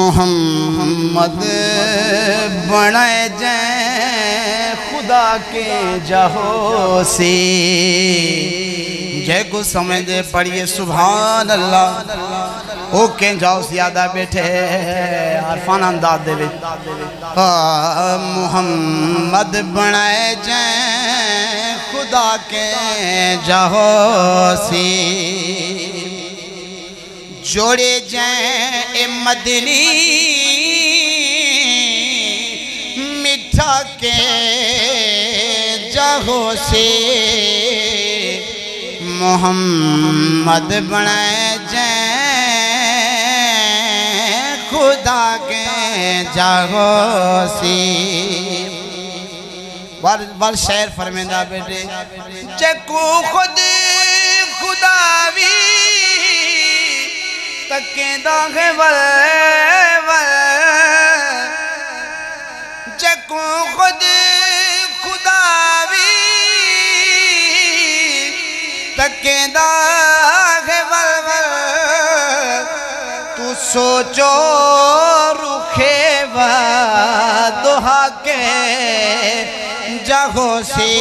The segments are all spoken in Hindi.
मोहम्मद बनाए जै खुदा के जहो से जय को समझे पढ़िए सुभान अल्लाह। ओके जाओ ज्यादा बैठे अरफान अंदाज दे मोहम्मद बनाए जै खुदा के जहो से जोड़े जै मदनी मिठा के जहो से मोहम्मद बनाए जै खुदा के जहो से। बार शेर फरमेंदा बेटे चकू खुद खुदावी तकेंदा है वल चकू खुद खुदावी तकेंदा है वल तू सोचो रुखे व दुहा के जहो से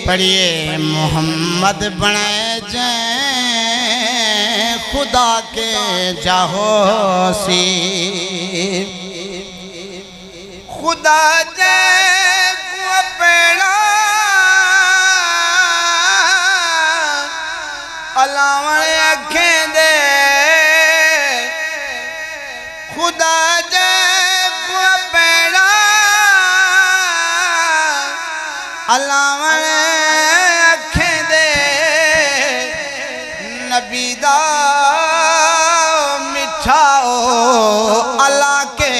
पढ़िए मोहम्मद बनाए जै खुदा के जहो से खुदा जै को पेड़ा अलावण अखें दे खुदा जै को पेड़ा अलावण अखें दे नबीदा मिठाओ अल्लाह के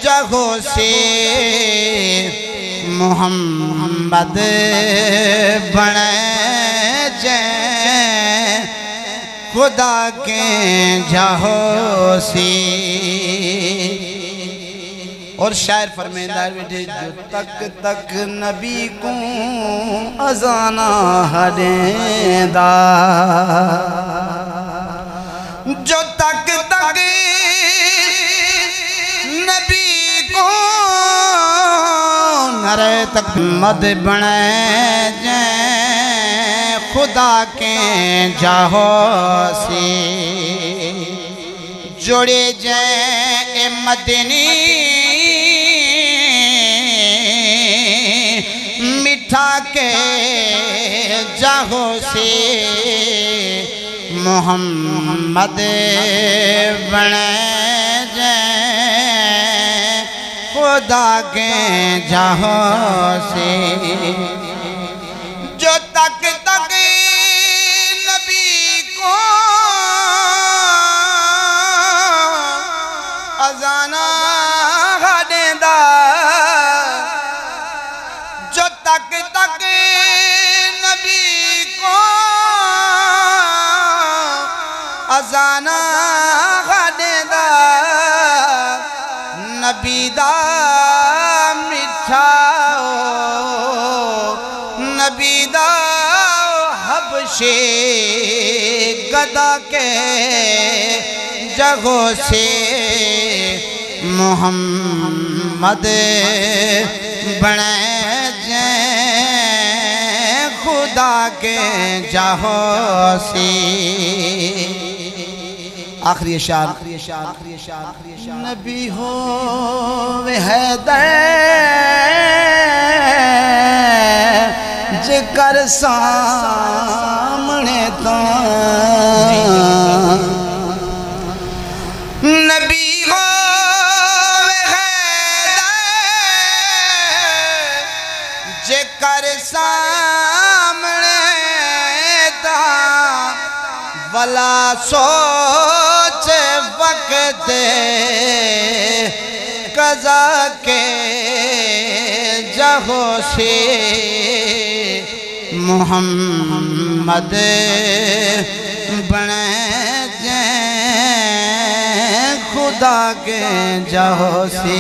जगो से मोहम्मद बने जै खुदा के जहो से। और शायर फरमाता बेटे जो तक तक नबी को अजाना हरेंदा जो तक तक नबी को नरे तक मद बने जै खुदा के जहो से जोड़े जै मदनी मिठा के जहो से मोहम्मद बने जै खुदा के जहो से जो तक तक नबी को अजाना देंदा जो तक तक नबी को अजाना देंदा नबीदा मिठा नबीदा हबशे गदा के जगो से मोहम्मद बने जै खुदा के जहो से। आखिरी शान नबी हो हैदर जिकर सामने तो नबी हो जिकर सामने ता वला सोच वक्त कज़ा के जहो से मोहम्मद बने जै खुदा के जहो से।